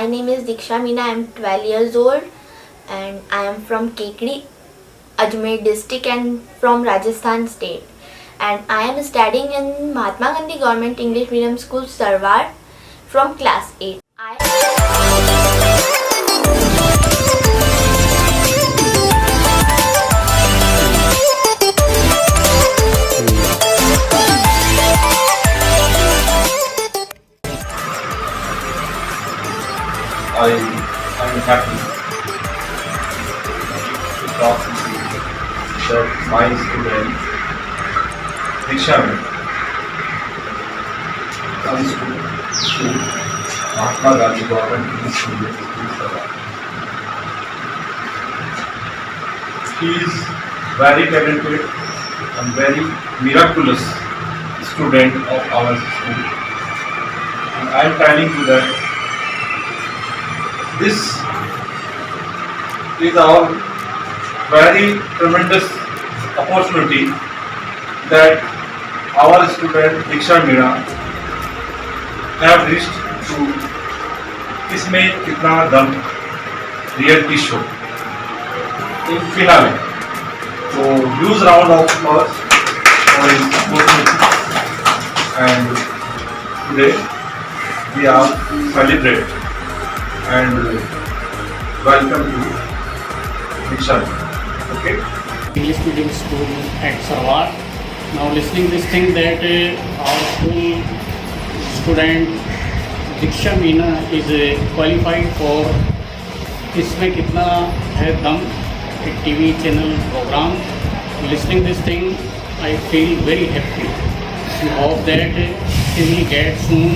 My name is Diksha Meena. I am 12 years old and I am from Kekdi, Ajmer district and from Rajasthan state. And I am studying in Mahatma Gandhi Government English Medium School, Sarwar from class 8. I am happy to talk to you that my student Diksha comes to school Mahatma Gandhi Government English Medium School, Sarwar. He is very talented and very miraculous student of our school, and I am telling you that this is our very tremendous opportunity that our student Diksha Meena have reached to इसमें कितना दम reality show in finale. So huge round of applause for his opportunity, and today we are celebrating and welcome to Diksha. Okay. English medium school at Sarwar. Now listening this thing that our school student Diksha Meena is qualified for इसमें कितना है दम एक TV channel program. Listening this thing, I feel very happy. We hope that he will get soon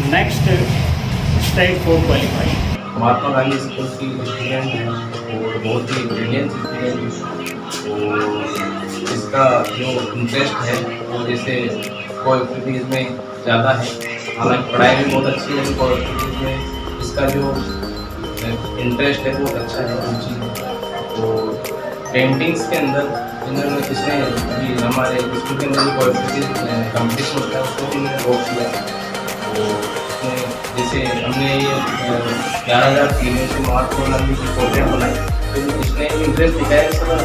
next step for qualifying. Mahatma Gandhi school की student है और बहुत ही brilliant student है। और इसका जो इंटरेस्ट है वो जैसे कोई एक्टिविटीज़ में ज़्यादा है, हालांकि पढ़ाई में बहुत अच्छी है, कोई एक्टिविटीज़ में इसका जो इंटरेस्ट है बहुत अच्छा है, रुचि है। तो पेंटिंग्स के अंदर इन्होंने इसने भी हमारे स्कूल के अंदर कोई कम्पटिशन होता है उसको भी रोक किया। जैसे हमने ये 11,000 से महात्मा गांधी की पोर्ट्रेट बनाई, तो इसने इंटरेस्ट दिखाया सर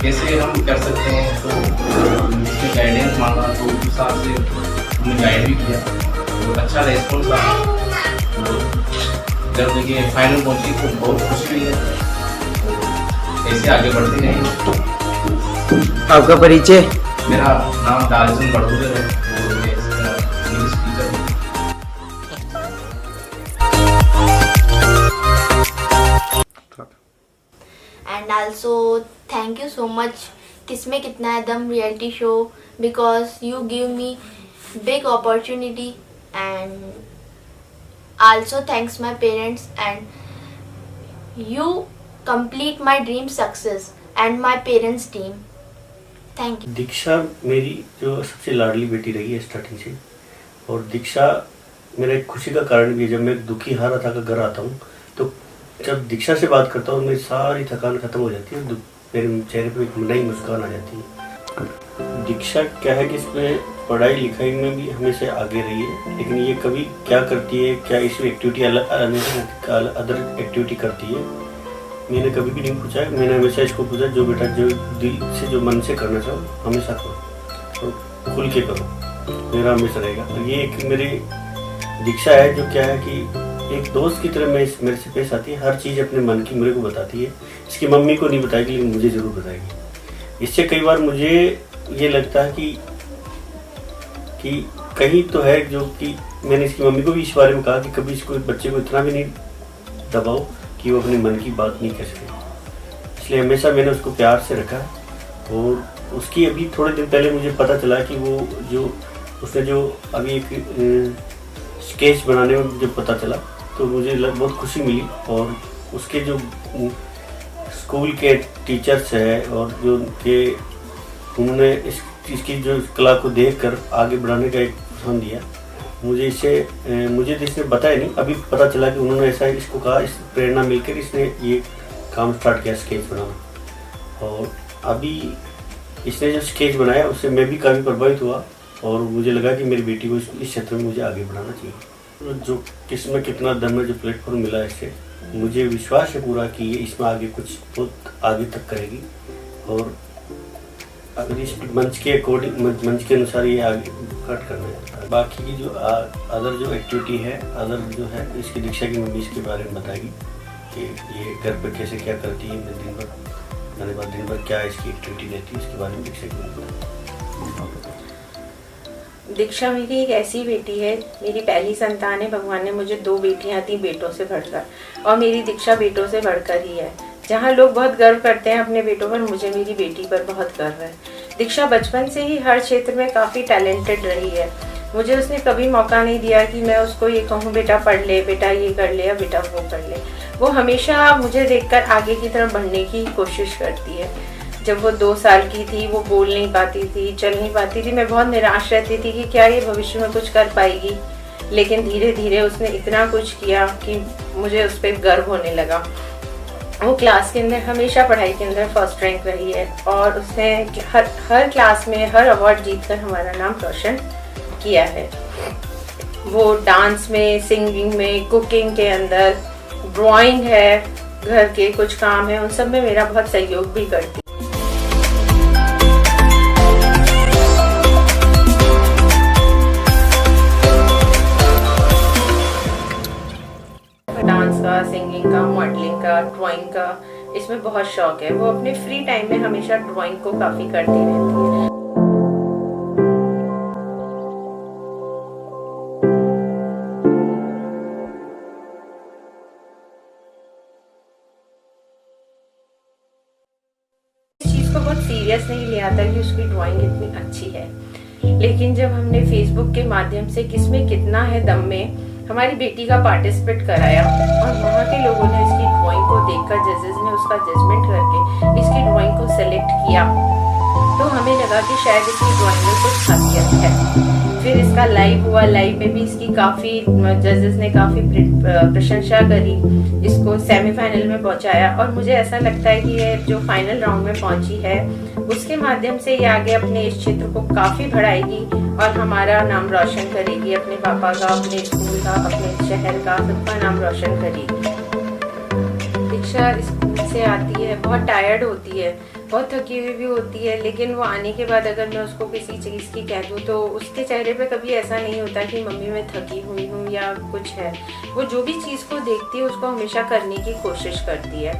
कैसे हम कर सकते हैं, तो इसने गाइडेंस मांगा, तो उस हिसाब से हमने गाइड भी किया, तो अच्छा रेस्पॉन्स आया। जब देखिए फाइनल पहुंची तो बहुत खुशी हुई है, तो ऐसे आगे बढ़ते रहेंगे। आपका परिचय? मेरा नाम दालचंद बड़गुजर है और मैं इंग्लिश टीचर हूँ। And also thank you so much किसमें कितना है दम reality show, because you give me big opportunity, and also thanks my parents, and you complete my dream success and my parents team. Thank you. दीक्षा मेरी जो सबसे लाडली बेटी रही है starting से, और दीक्षा मेरा एक खुशी का कारण भी है। जब मैं दुखी हारा था का घर आता हूँ तो जब दीक्षा से बात करता हूँ मेरी सारी थकान खत्म हो जाती है, मेरे चेहरे पे एक नई मुस्कान आ जाती है। दीक्षा क्या है कि इसमें पढ़ाई लिखाई में भी हमेशा आगे रही है, लेकिन ये कभी क्या करती है, क्या इसमें एक्टिविटी अदर एक्टिविटी करती है, मैंने कभी भी नहीं पूछा है। मैंने हमेशा इसको पूछा जो बेटा जो दिल से जो मन से करना चाहो हमेशा करो, तो खुल के करो, मेरा हमेशा रहेगा। ये एक मेरी दीक्षा है जो क्या है कि एक दोस्त की तरह मेरे से पेश आती है, हर चीज़ अपने मन की मेरे को बताती है। इसकी मम्मी को नहीं बताएगी लेकिन मुझे ज़रूर बताएगी। इससे कई बार मुझे ये लगता है कि कहीं तो है जो कि मैंने इसकी मम्मी को भी इस बारे में कहा कि कभी इसको बच्चे को इतना भी नहीं दबाओ कि वो अपने मन की बात नहीं कह सके, इसलिए हमेशा मैंने उसको प्यार से रखा। और उसकी अभी थोड़े दिन पहले मुझे पता चला कि वो जो उसने जो अभी एक स्केच बनाने में जब पता चला तो मुझे बहुत खुशी मिली। और उसके जो स्कूल के टीचर्स हैं और जो उनके उन्होंने इसकी जो कला को देखकर आगे बढ़ाने का एक प्रोत्साहन दिया मुझे। इसने बताया नहीं, अभी पता चला कि उन्होंने ऐसा इसको कहा, इस प्रेरणा मिलकर इसने ये काम स्टार्ट किया स्केच बनाना। और अभी इसने जो स्केच बनाया उससे मैं भी काफ़ी प्रभावित हुआ और मुझे लगा कि मेरी बेटी को इस क्षेत्र में मुझे आगे बढ़ाना चाहिए। जो किसमें कितना दम है, जो प्लेटफॉर्म मिला है इससे मुझे विश्वास है पूरा कि ये इसमें आगे कुछ बहुत आगे तक करेगी। और अगर इस मंच के अकॉर्डिंग, मंच के अनुसार ये आगे कट करना है। बाकी की जो अदर जो एक्टिविटी है, अदर जो है इसकी दीक्षा की मम्मी इसके बारे में बताएगी कि ये घर पर कैसे क्या करती है, दिन भर क्या इसकी एक्टिविटी रहती है, इसके बारे में दीक्षा की मम्मी बताएगी। दीक्षा मेरी एक ऐसी बेटी है, मेरी पहली संतान है। भगवान ने मुझे 2 बेटियां दी बेटों से बढ़कर, और मेरी दीक्षा बेटों से बढ़कर ही है। जहाँ लोग बहुत गर्व करते हैं अपने बेटों पर, मुझे मेरी बेटी पर बहुत गर्व है। दीक्षा बचपन से ही हर क्षेत्र में काफ़ी टैलेंटेड रही है। मुझे उसने कभी मौका नहीं दिया कि मैं उसको ये कहूँ बेटा पढ़ ले, बेटा ये कर ले या बेटा वो कर ले। वो हमेशा मुझे देखकर आगे की तरफ बढ़ने की कोशिश करती है। जब वो 2 साल की थी, वो बोल नहीं पाती थी, चल नहीं पाती थी, मैं बहुत निराश रहती थी कि क्या ये भविष्य में कुछ कर पाएगी। लेकिन धीरे धीरे उसने इतना कुछ किया कि मुझे उस पर गर्व होने लगा। वो क्लास के अंदर हमेशा पढ़ाई के अंदर फर्स्ट रैंक रही है, और उसने हर क्लास में हर अवार्ड जीतकर हमारा नाम रोशन किया है। वो डांस में, सिंगिंग में, कुकिंग के अंदर, ड्राइंग है, घर के कुछ काम है, उन सब में मेरा बहुत सहयोग भी करती है। डांस का, सिंगिंग का, मॉडलिंग का, ड्राइंग का इसमें बहुत शौक है। वो अपने फ्री टाइम में हमेशा ड्राइंग को काफी करती रहती है। इस चीज को बहुत सीरियस नहीं लिया था कि उसकी ड्राइंग इतनी अच्छी है, लेकिन जब हमने फेसबुक के माध्यम से किसमें कितना है दम में हमारी बेटी का पार्टिसिपेट कराया, और वहाँ के लोगों ने इसकी ड्राइंग को देखकर, जजेस ने उसका जजमेंट करके इसकी ड्राइंग को सेलेक्ट किया, तो हमें लगा कि शायद इसकी ड्राइंग में कुछ खासियत है। फिर इसका लाइव हुआ, लाइव में भी इसकी काफ़ी जजेस ने काफ़ी प्रशंसा करी, इसको सेमीफाइनल में पहुंचाया। और मुझे ऐसा लगता है कि ये जो फाइनल राउंड में पहुंची है उसके माध्यम से ये आगे अपने इस क्षेत्र को काफ़ी बढ़ाएगी और हमारा नाम रोशन करेगी, अपने पापा का, अपने स्कूल का, अपने शहर का, सबका नाम रोशन करेगी। दीक्षा स्कूल से आती है, बहुत टायर्ड होती है, बहुत थकी हुई भी होती है, लेकिन वो आने के बाद अगर मैं उसको किसी चीज़ की कह दूँ तो उसके चेहरे पे कभी ऐसा नहीं होता कि मम्मी मैं थकी हुई हूँ या कुछ है। वो जो भी चीज़ को देखती है उसको हमेशा करने की कोशिश करती है,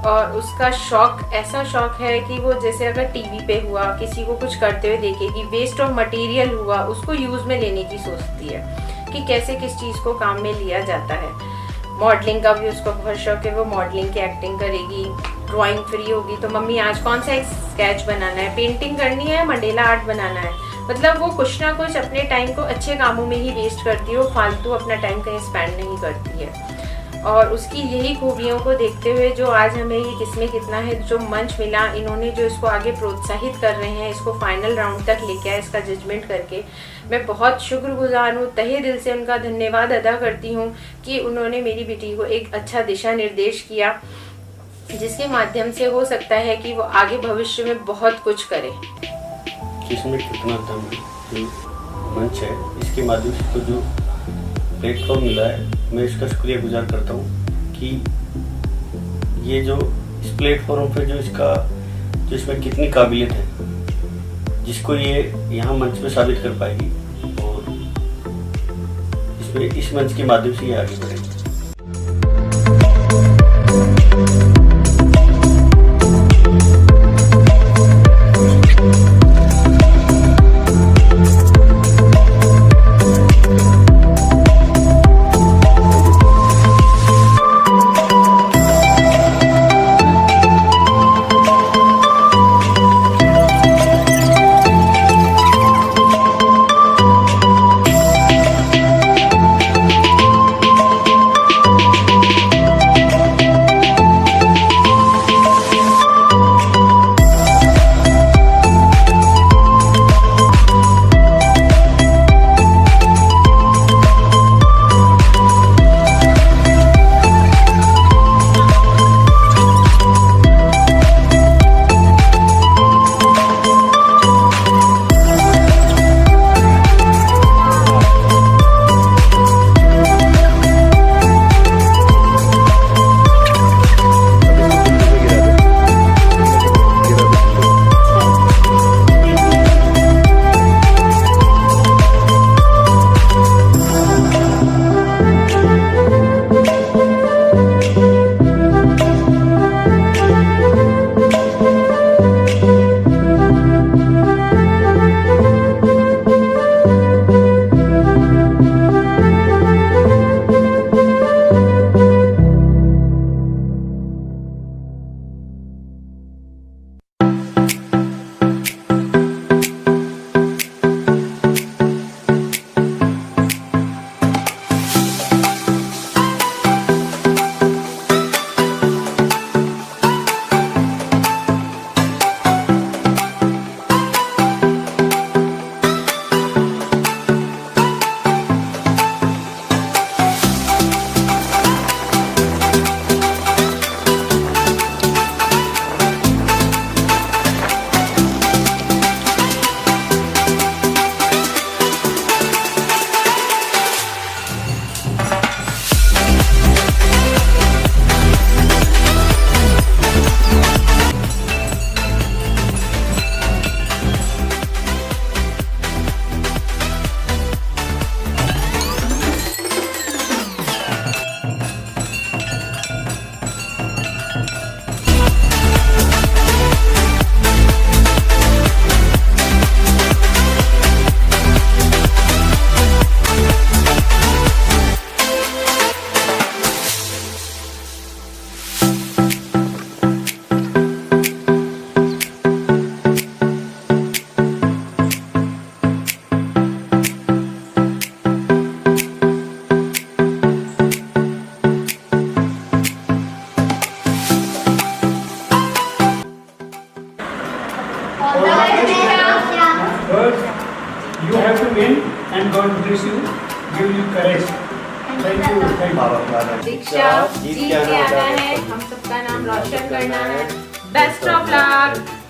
और उसका शौक ऐसा शौक है कि वो जैसे अगर टीवी पे हुआ, किसी को कुछ करते हुए देखेगी, वेस्ट ऑफ मटेरियल हुआ, उसको यूज़ में लेने की सोचती है कि कैसे किस चीज़ को काम में लिया जाता है। मॉडलिंग का भी उसको बहुत शौक है, वो मॉडलिंग की एक्टिंग करेगी। ड्राइंग फ्री होगी तो मम्मी आज कौन सा एक स्केच बनाना है, पेंटिंग करनी है, मंडेला आर्ट बनाना है। मतलब वो कुछ ना कुछ अपने टाइम को अच्छे कामों में ही वेस्ट करती है, वो फालतू अपना टाइम कहीं स्पेंड नहीं करती है। और उसकी यही खूबियों को देखते हुए जो आज हमें ये किसमें कितना है जो मंच मिला, इन्होंने जो इसको आगे प्रोत्साहित कर रहे हैं, इसको फाइनल राउंड तक लेके आए इसका जजमेंट करके, मैं बहुत शुक्रगुजार हूँ। तहे दिल से उनका धन्यवाद अदा करती हूँ कि उन्होंने मेरी बेटी को एक अच्छा दिशा निर्देश किया, जिसके माध्यम से हो सकता है कि वो आगे भविष्य में बहुत कुछ करे। किसमें कितना दम जो मंच है, इसके माध्यम से तो जो प्लेटफॉर्म मिला है, मैं इसका शुक्रिया गुजार करता हूँ कि ये जो इस प्लेटफॉर्म पे जो इसमें कितनी काबिलियत है, जिसको ये यहाँ मंच पे साबित कर पाएगी, और इसमें इस मंच के माध्यम से ये आगे बढ़ेगी। All the best. Good. You have to win and God bless you. Give you courage. Thank you. Thank you. दीक्षा जीत के आना है, हम सबका नाम रोशन करना है. Best of luck.